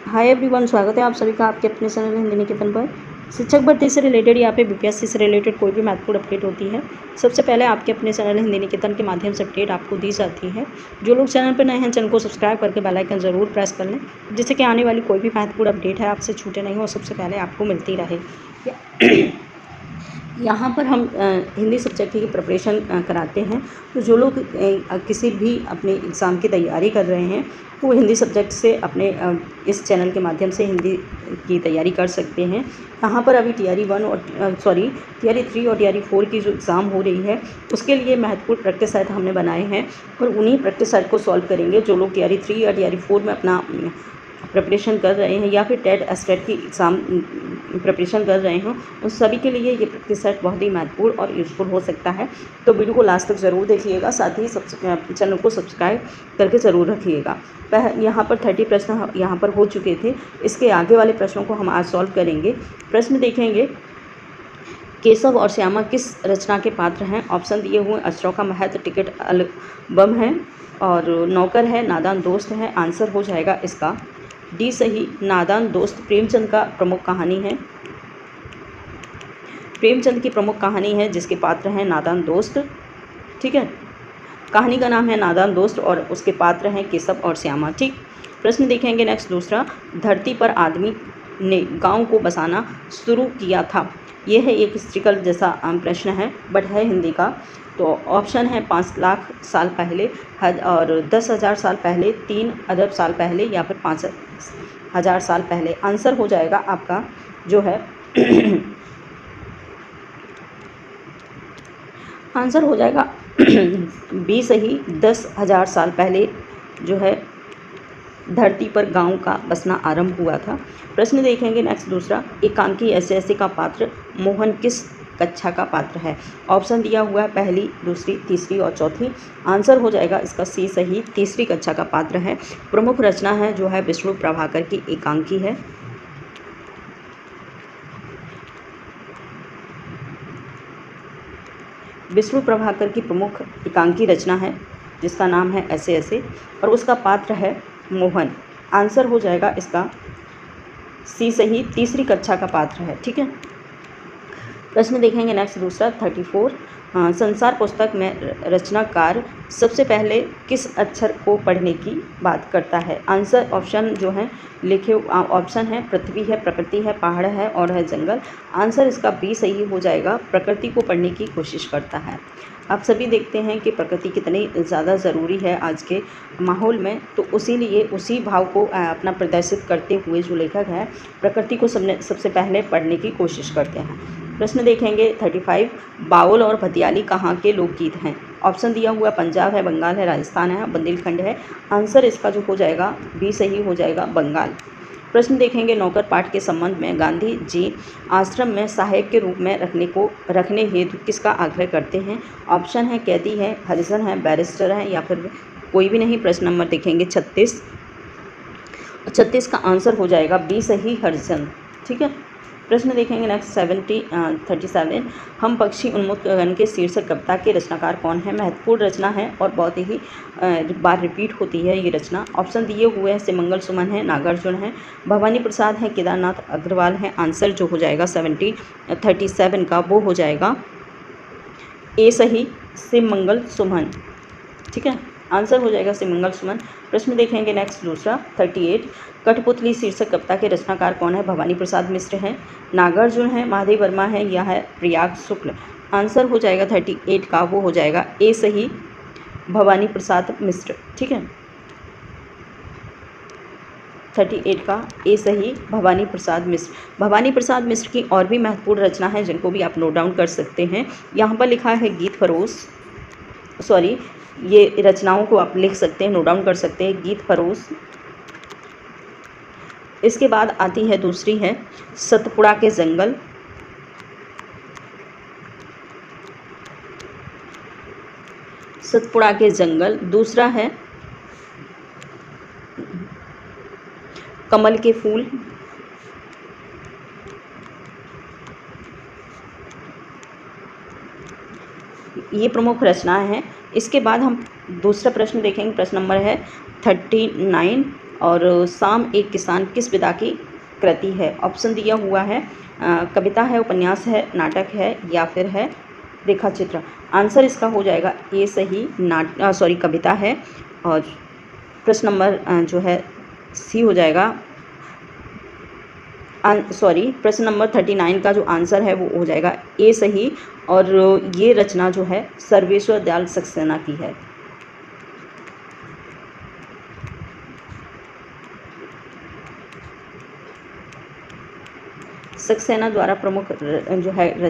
Hi everyone, स्वागत है आप सभी का आपके अपने चैनल हिंदी निकेतन पर। शिक्षक भर्ती से रिलेटेड या फिर बीपीएससी से रिलेटेड कोई भी महत्वपूर्ण अपडेट होती है, सबसे पहले आपके अपने चैनल हिंदी निकेतन के माध्यम से अपडेट आपको दी जाती है। जो लोग चैनल पर नए हैं, चैनल को सब्सक्राइब करके बेल आइकन ज़रूर प्रेस कर लें, जिससे कि आने वाली कोई भी महत्वपूर्ण अपडेट है आपसे छूटे नहीं और सबसे पहले आपको मिलती रहे। यहाँ पर हम हिंदी सब्जेक्ट की प्रिपरेशन कराते हैं। तो जो लोग किसी भी अपने एग्ज़ाम की तैयारी कर रहे हैं, वो हिंदी सब्जेक्ट से अपने इस चैनल के माध्यम से हिंदी की तैयारी कर सकते हैं। यहाँ पर अभी टीआरई 1 और टीआरई 3 और टीआरई 4 की जो एग्ज़ाम हो रही है, उसके लिए महत्वपूर्ण प्रैक्टिस सेट हमने बनाए हैं और उन्हीं प्रैक्टिस सेट को सॉल्व करेंगे। जो लोग टीआरई 3 या टीआरई 4 में अपना प्रिपरेशन कर रहे हैं या फिर टेट एसटेट की एग्ज़ाम प्रिपरेशन कर रहे हों, उन सभी के लिए ये प्रैक्टिस सेट बहुत ही महत्वपूर्ण और यूज़फुल हो सकता है। तो वीडियो को लास्ट तक ज़रूर देखिएगा, साथ ही चैनल को सब्सक्राइब करके ज़रूर रखिएगा। यहाँ पर 30 प्रश्न यहाँ पर हो चुके थे। इसके आगे वाले प्रश्नों को हम आज सॉल्व करेंगे। प्रश्न देखेंगे, केशव और श्यामा किस रचना के पात्र हैं? ऑप्शन दिए हुए अक्षरों का महत्व, टिकट एल्बम है और नौकर है, नादान दोस्त है। आंसर हो जाएगा इसका डी सही, नादान दोस्त प्रेमचंद का प्रमुख कहानी है। प्रेमचंद की प्रमुख कहानी है जिसके पात्र हैं नादान दोस्त। ठीक है, कहानी का नाम है नादान दोस्त और उसके पात्र हैं केशव और श्यामा। ठीक, प्रश्न देखेंगे नेक्स्ट दूसरा, धरती पर आदमी ने गांव को बसाना शुरू किया था। यह है एक हिस्ट्रिकल जैसा प्रश्न है बट है हिंदी का। तो ऑप्शन है 5 लाख साल पहले और 10,000 साल पहले, 3 अरब साल पहले या फिर 5,000 साल पहले। आंसर हो जाएगा आपका जो है आंसर हो जाएगा बी सही, 10,000 साल पहले जो है धरती पर गांव का बसना आरंभ हुआ था। प्रश्न देखेंगे नेक्स्ट दूसरा, एकांकी ऐसे का पात्र मोहन किस कक्षा का पात्र है? ऑप्शन दिया हुआ है पहली, दूसरी, तीसरी और चौथी। आंसर हो जाएगा इसका सी सही, तीसरी कक्षा का पात्र है। प्रमुख रचना है जो है विष्णु प्रभाकर की एकांकी है। विष्णु प्रभाकर की प्रमुख एकांकी रचना है जिसका नाम है ऐसे और उसका पात्र है मोहन। आंसर हो जाएगा इसका सी सही, तीसरी कक्षा का पात्र है। ठीक है, प्रश्न देखेंगे नेक्स्ट दूसरा 34, संसार पुस्तक में रचनाकार सबसे पहले किस अक्षर को पढ़ने की बात करता है? आंसर ऑप्शन जो है लिखे ऑप्शन है पृथ्वी है, प्रकृति है, पहाड़ है और है जंगल। आंसर इसका बी सही हो जाएगा, प्रकृति को पढ़ने की कोशिश करता है। आप सभी देखते हैं कि प्रकृति कितनी ज़्यादा ज़रूरी है आज के माहौल में, तो उसी भाव को अपना प्रदर्शित करते हुए जो लेखक है प्रकृति को सबसे पहले पढ़ने की कोशिश करते हैं। प्रश्न देखेंगे 35, बाउल और भतियाली कहाँ के लोकगीत हैं? ऑप्शन दिया हुआ पंजाब है, बंगाल है, राजस्थान है, बुंदेलखंड है। आंसर इसका जो हो जाएगा बी सही हो जाएगा, बंगाल। प्रश्न देखेंगे, नौकर पाठ के संबंध में गांधी जी आश्रम में सहायक के रूप में रखने हेतु किसका आग्रह करते हैं? ऑप्शन है कैदी है, हरिजन है, बैरिस्टर है या फिर कोई भी नहीं। प्रश्न नंबर देखेंगे 36 का आंसर हो जाएगा बी सही, हरिजन। ठीक है, प्रश्न देखेंगे नेक्स्ट 37, हम पक्षी उन्मुक्त गगन के शीर्षक कविता के रचनाकार कौन है? महत्वपूर्ण रचना है और बहुत ही बार रिपीट होती है ये रचना। ऑप्शन दिए हुए हैं सिमंगल सुमन है, नागार्जुन है, भवानी प्रसाद है, केदारनाथ अग्रवाल है। आंसर जो हो जाएगा 37 का वो हो जाएगा ए सही, सिमंगल सुमन। ठीक है, आंसर हो जाएगा सिमंगल सुमन। प्रश्न देखेंगे नेक्स्ट दूसरा 38, कठपुतली शीर्षक कविता के रचनाकार कौन है? भवानी प्रसाद मिश्र हैं, नागार्जुन है, महादेव वर्मा है या है प्रयाग शुक्ल। आंसर हो जाएगा 38 का वो हो जाएगा ए सही, भवानी प्रसाद मिश्र। ठीक है, 38 का ए सही, भवानी प्रसाद मिश्र। भवानी प्रसाद मिश्र की और भी महत्वपूर्ण रचना है जिनको भी आप नोट डाउन कर सकते हैं। यहाँ पर लिखा है गीत फरोश, ये रचनाओं को आप लिख सकते हैं, नोट डाउन कर सकते हैं, गीत फरोश। इसके बाद आती है दूसरी है सतपुड़ा के जंगल। सतपुड़ा के जंगल। दूसरा है कमल के फूल। ये प्रमुख रचनाएं हैं। इसके बाद हम दूसरा प्रश्न देखेंगे, प्रश्न नंबर है 39, और शाम एक किसान किस विधा की कृति है? ऑप्शन दिया हुआ है कविता है, उपन्यास है, नाटक है या फिर है रेखा चित्र। आंसर इसका हो जाएगा ए सही, कविता है। और प्रश्न नंबर जो है सी हो जाएगा, प्रश्न नंबर 39 का जो आंसर है वो हो जाएगा ए सही। और ये रचना जो है सर्वेश्वर दयाल सक्सेना की है। सक्सेना द्वारा प्रमुख जो है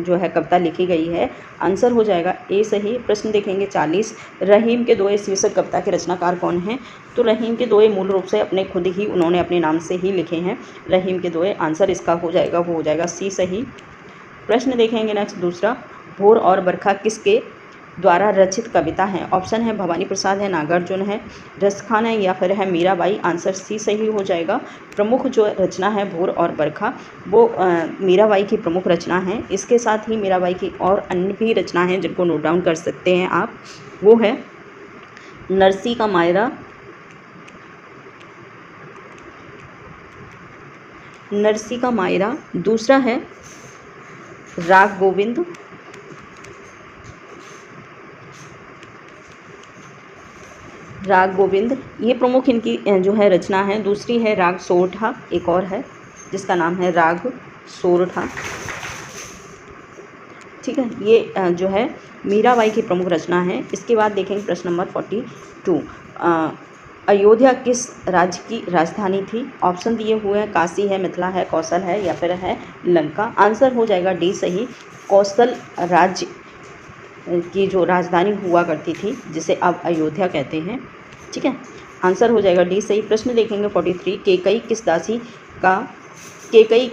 जो है कविता लिखी गई है। आंसर हो जाएगा ए सही। प्रश्न देखेंगे 40, रहीम के दोहे शीर्षक कविता के रचनाकार कौन हैं? तो रहीम के दोहे मूल रूप से अपने खुद ही उन्होंने अपने नाम से ही लिखे हैं, रहीम के दोहे। आंसर इसका हो जाएगा, वो हो जाएगा सी सही। प्रश्न देखेंगे नेक्स्ट दूसरा, भोर और बरखा किसके द्वारा रचित कविता है? ऑप्शन है भवानी प्रसाद है, नागार्जुन है, रसखान है या फिर है मीराबाई। आंसर सी सही हो जाएगा। प्रमुख जो रचना है भोर और बरखा वो मीराबाई की प्रमुख रचना है। इसके साथ ही मीराबाई की और अन्य भी रचना हैं जिनको नोट डाउन कर सकते हैं आप। वो है नरसी का मायरा, नरसी का मायरा। दूसरा है राग गोविंद, राग गोविंद ये प्रमुख इनकी जो है रचना है। दूसरी है राग सोरठा, एक और है जिसका नाम है राग सोरठा। ठीक है, ये जो है मीराबाई की प्रमुख रचना है। इसके बाद देखेंगे प्रश्न नंबर 42, अयोध्या किस राज्य की राजधानी थी? ऑप्शन दिए हुए हैं काशी है, मिथिला है, कौशल है या फिर है लंका। आंसर हो जाएगा डी सही। कौशल राज्य की जो राजधानी हुआ करती थी जिसे अब अयोध्या कहते हैं। ठीक है, आंसर हो जाएगा डी सही। प्रश्न देखेंगे 43, केकई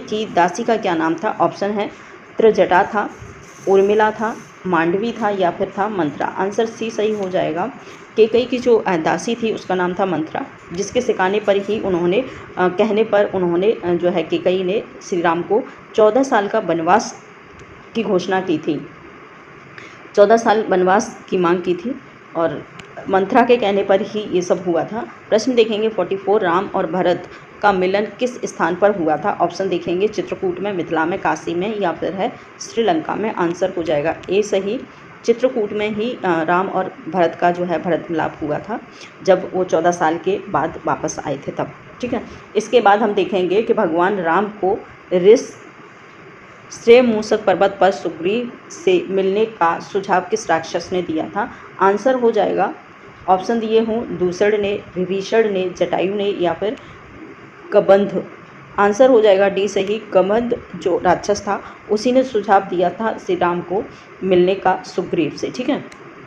की दासी का क्या नाम था? ऑप्शन है त्रिजटा था, उर्मिला था, मांडवी था या फिर था मंत्रा। आंसर सी सही हो जाएगा। केकई की जो दासी थी उसका नाम था मंत्रा, जिसके सिखाने पर ही उन्होंने कहने पर उन्होंने जो है केकई ने श्री राम को 14 साल का वनवास की घोषणा की थी, 14 साल वनवास की मांग की थी और मंत्रा के कहने पर ही ये सब हुआ था। प्रश्न देखेंगे 44, राम और भरत का मिलन किस स्थान पर हुआ था? ऑप्शन देखेंगे चित्रकूट में, मिथिला में, काशी में या फिर है श्रीलंका में। आंसर हो जाएगा ए सही। चित्रकूट में ही राम और भरत का जो है भरत मिलाप हुआ था जब वो 14 साल के बाद वापस आए थे तब। ठीक है, इसके बाद हम देखेंगे कि भगवान राम को श्रेय मूसक पर्वत पर सुग्रीव से मिलने का सुझाव किस राक्षस ने दिया था? आंसर हो जाएगा, ऑप्शन दिए हूँ दूसर ने, विभीषण ने, जटायु ने या फिर कबंध। आंसर हो जाएगा डी सही। कबंध जो राक्षस था उसी ने सुझाव दिया था श्री राम को मिलने का सुग्रीव से। ठीक है,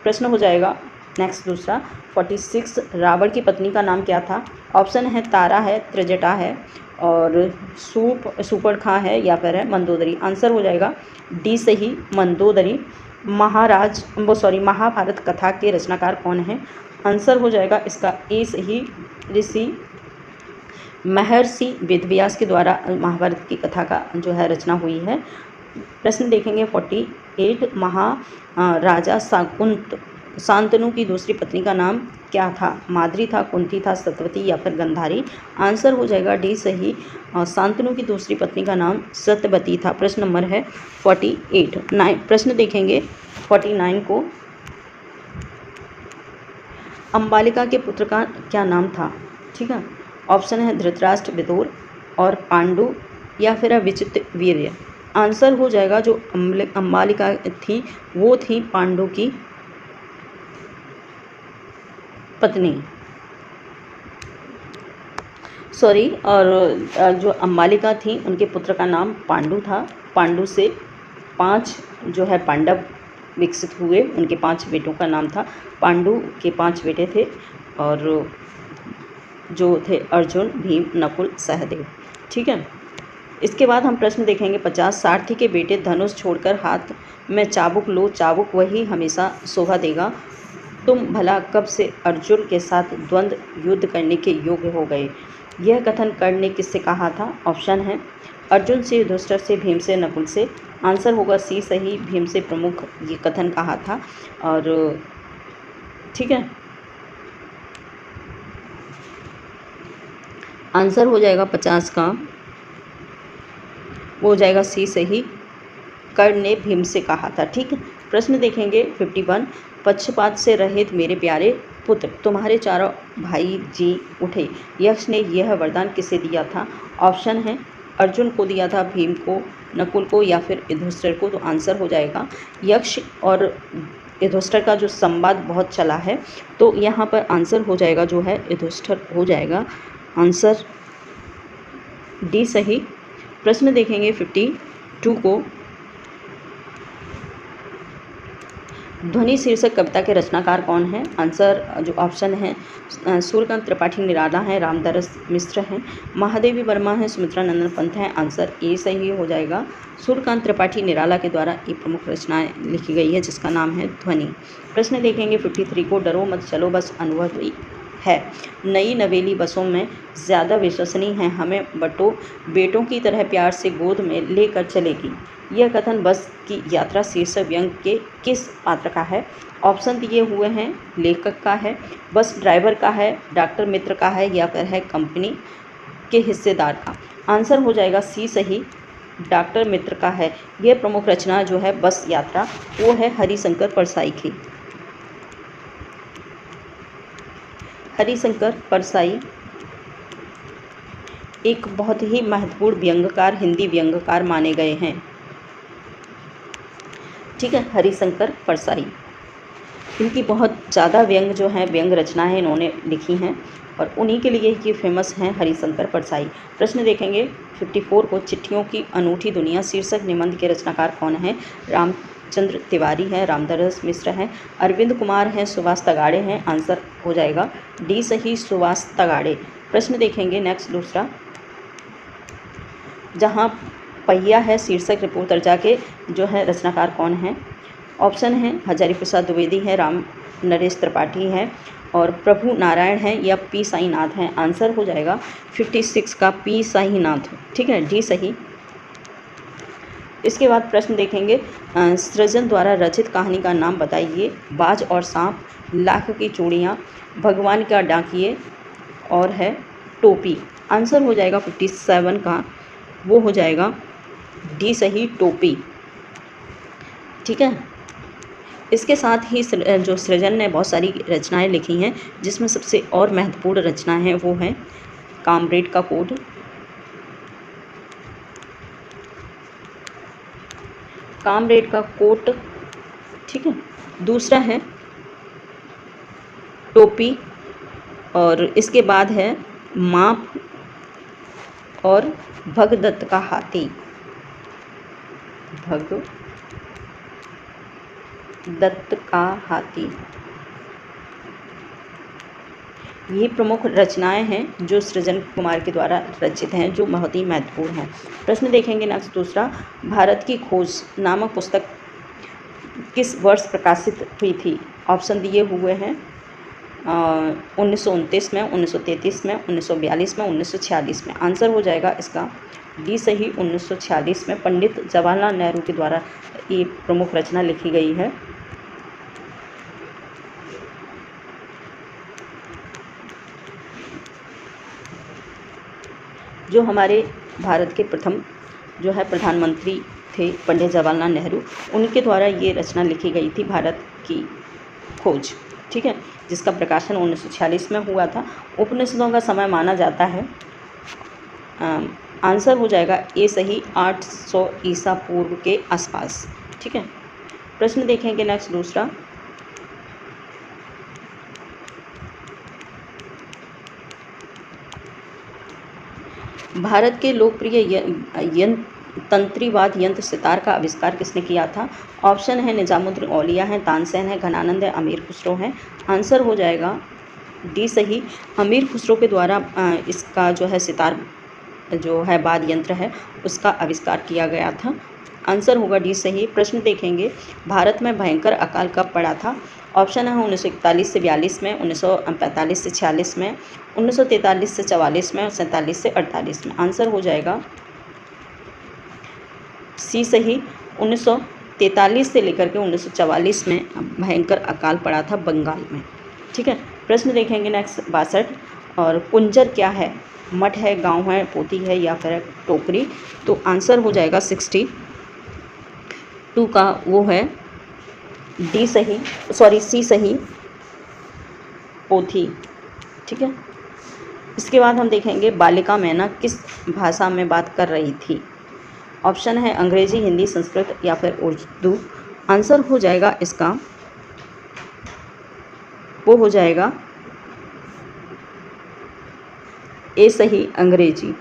प्रश्न हो जाएगा नेक्स्ट दूसरा 46, रावण की पत्नी का नाम क्या था? ऑप्शन है तारा है, त्रिजटा है और सुपर्णखा है या फिर है मंदोदरी। आंसर हो जाएगा डी सही, मंदोदरी। महाभारत कथा के रचनाकार कौन है? आंसर हो जाएगा इसका ए सही, ऋषि महर्षि वेदव्यास के द्वारा महाभारत की कथा का जो है रचना हुई है। प्रश्न देखेंगे 48, महाराजा शांतनु की दूसरी पत्नी का नाम क्या था? माद्री था, कुंती था, सत्यवती या फिर गंधारी। आंसर हो जाएगा डी सही। शांतनु की दूसरी पत्नी का नाम सत्यवती था। प्रश्न नंबर है 48। प्रश्न देखेंगे 49 को, अंबालिका के पुत्र का क्या नाम था? ठीक है, ऑप्शन है धृतराष्ट्र, विदुर और पांडु या फिर विचित्र वीर्य। आंसर हो जाएगा जो अंबालिका थी वो थी पांडु की पत्नी, और जो अंबालिका थी उनके पुत्र का नाम पांडु था। पांडु से 5 जो है पांडव विकसित हुए, उनके 5 बेटों का नाम था। पांडु के 5 बेटे थे और जो थे अर्जुन, भीम, नकुल, सहदेव। ठीक है, इसके बाद हम प्रश्न देखेंगे 50, सारथी के बेटे धनुष छोड़कर हाथ में चाबुक लो, चाबुक वही हमेशा शोभा देगा। तुम भला कब से अर्जुन के साथ द्वंद्व युद्ध करने के योग्य हो गए? यह कथन कर्ण ने किससे कहा था? ऑप्शन है अर्जुन से, युधिष्ठिर से, भीम से, नकुल से। आंसर होगा सी सही, भीम से प्रमुख ये कथन कहा था। और ठीक है, आंसर हो जाएगा 50 का, वो हो जाएगा सी सही, कर्ण ने भीम से कहा था। ठीक है, प्रश्न देखेंगे 51। पक्षपात से रहित मेरे प्यारे पुत्र, तुम्हारे चारों भाई जी उठे। यक्ष ने यह वरदान किसे दिया था? ऑप्शन है अर्जुन को दिया था, भीम को, नकुल को या फिर युधिष्ठिर को। तो आंसर हो जाएगा यक्ष और युधिष्ठिर का जो संवाद बहुत चला है, तो यहाँ पर आंसर हो जाएगा जो है युधिष्ठिर हो जाएगा। आंसर डी सही। प्रश्न देखेंगे 52 को। ध्वनि शीर्षक कविता के रचनाकार कौन है? आंसर जो ऑप्शन है सूर्यकांत त्रिपाठी निराला है, रामदास मिश्र हैं, महादेवी वर्मा है, सुमित्रा नंदन पंत हैं। आंसर ए सही हो जाएगा। सूर्यकांत त्रिपाठी निराला के द्वारा ये प्रमुख रचनाएं लिखी गई है जिसका नाम है ध्वनि। प्रश्न देखेंगे 53 को। डरो मत चलो बस अनुभवी है, नई नवेली बसों में ज़्यादा विश्वसनीय है, हमें बटो बेटों की तरह प्यार से गोद में लेकर चलेगी। यह कथन बस की यात्रा शीर्षक व्यंग के किस पात्र का है? ऑप्शन दिए हुए हैं लेखक का है, बस ड्राइवर का है, डॉक्टर मित्र का है या फिर है कंपनी के हिस्सेदार का। आंसर हो जाएगा सी सही, डॉक्टर मित्र का है। यह प्रमुख रचना जो है बस यात्रा वो है हरिशंकर परसाई की। हरिशंकर परसाई एक बहुत ही महत्वपूर्ण व्यंग्यकार, हिंदी व्यंग्यकार माने गए हैं। ठीक है, हरिशंकर परसाई, इनकी बहुत ज़्यादा व्यंग जो है व्यंग रचनाएं इन्होंने लिखी हैं और उन्हीं के लिए ये फेमस हैं हरिशंकर परसाई। प्रश्न देखेंगे 54 को। चिट्ठियों की अनूठी दुनिया शीर्षक निबंध के रचनाकार कौन है? रामचंद्र तिवारी हैं, रामदास मिश्र हैं, अरविंद कुमार हैं, सुभाष तगाड़े हैं। आंसर हो जाएगा डी सही, सुभाष तगाड़े। प्रश्न देखेंगे नेक्स्ट दूसरा। जहाँ पहिया है शीर्षक रिपोर्ट दर्जा के जो है रचनाकार कौन है? ऑप्शन है हजारी प्रसाद द्विवेदी है, राम नरेश त्रिपाठी है और प्रभु नारायण है या पी साईनाथ हैं। आंसर हो जाएगा 56 का पी साईनाथ। ठीक है, डी सही। इसके बाद प्रश्न देखेंगे सृजन द्वारा रचित कहानी का नाम बताइए। बाज और सांप, लाख की चूड़ियाँ, भगवान का डाकिए और है टोपी। आंसर हो जाएगा 57 का, वो हो जाएगा डी सही, टोपी। ठीक है, इसके साथ ही जो सृजन ने बहुत सारी रचनाएं लिखी हैं जिसमें सबसे और महत्वपूर्ण रचना है वो है कामरेड का कोड, कामरेड का कोट। ठीक है, दूसरा है टोपी और इसके बाद है माप और भगदत्त का हाथी, भगदत्त का हाथी। ये प्रमुख रचनाएं हैं जो सृजन कुमार के द्वारा रचित हैं जो बहुत ही महत्वपूर्ण हैं। प्रश्न देखेंगे नेक्स्ट दूसरा। भारत की खोज नामक पुस्तक किस वर्ष प्रकाशित हुई थी? ऑप्शन दिए हुए हैं 1929 में, 1933 में, 1942 में, 1946 में। आंसर हो जाएगा इसका डी सही, 1946 में पंडित जवाहरलाल नेहरू के द्वारा ये प्रमुख रचना लिखी गई है। जो हमारे भारत के प्रथम जो है प्रधानमंत्री थे पंडित जवाहरलाल नेहरू, उनके द्वारा ये रचना लिखी गई थी भारत की खोज। ठीक है, जिसका प्रकाशन 1946 में हुआ था। उपनिषदों का समय माना जाता है। आंसर हो जाएगा ए सही, 800 ईसा पूर्व के आसपास। ठीक है, प्रश्न देखेंगे नेक्स्ट दूसरा। भारत के लोकप्रिय तंत्रीवाद यंत्र सितार का आविष्कार किसने किया था? ऑप्शन है निजामुद्दीन औलिया है, तानसेन है, घनानंद है, अमीर खुसरो है। आंसर हो जाएगा डी सही, अमीर खुसरो के द्वारा इसका जो है सितार जो है वाद्य यंत्र है उसका आविष्कार किया गया था। आंसर होगा डी सही। प्रश्न देखेंगे भारत में भयंकर अकाल कब पड़ा था? ऑप्शन है 1941 से 42 में, 1945 से 46 में, 1943 से 44 में और 47 से 48 में। आंसर हो जाएगा सी सही, 1943 से लेकर के 1944 में भयंकर अकाल पड़ा था बंगाल में। ठीक है, प्रश्न देखेंगे नेक्स्ट 62। और कुंजर क्या है? मठ है, गाँव है, पोथी है या फिर टोकरी? तो आंसर हो जाएगा 62 का वो है डी सही, सॉरी सी सही, पोथी। ठीक है। इसके बाद हम देखेंगे बालिका मैना किस भाषा में बात कर रही थी? ऑप्शन है अंग्रेजी, हिंदी, संस्कृत या फिर उर्दू। आंसर हो जाएगा इसका, वो हो जाएगा ए सही, अंग्रेजी।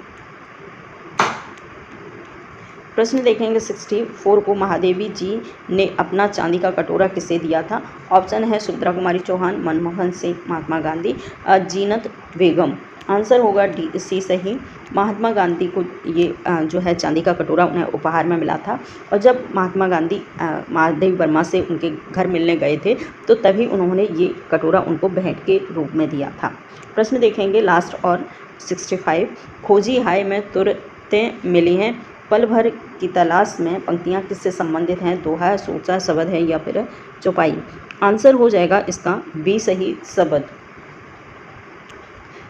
प्रश्न देखेंगे 64 को महादेवी जी ने अपना चांदी का कटोरा किसे दिया था? ऑप्शन है सुभद्रा कुमारी चौहान, मनमोहन सिंह, महात्मा गांधी, जीनत बेगम। आंसर होगा डी सी सही, महात्मा गांधी को ये जो है चांदी का कटोरा उन्हें उपहार में मिला था। और जब महात्मा गांधी महादेवी वर्मा से उनके घर मिलने गए थे तो तभी उन्होंने ये कटोरा उनको भेंट के रूप में दिया था। प्रश्न देखेंगे लास्ट और 65, खोजी हाय में तुरंतें मिली हैं, पल भर की तलाश में पंक्तियाँ किससे संबंधित हैं? दोहा, सोचा, शब्द है या फिर चौपाई? आंसर हो जाएगा इसका बी सही, शब्द।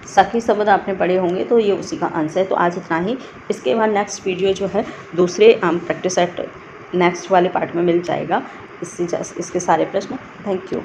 सखी शब्द आपने पढ़े होंगे तो ये उसी का आंसर है। तो आज इतना ही। इसके बाद नेक्स्ट वीडियो जो है दूसरे प्रैक्टिस सेट नेक्स्ट वाले पार्ट में मिल जाएगा, इसके सारे प्रश्न। Thank you.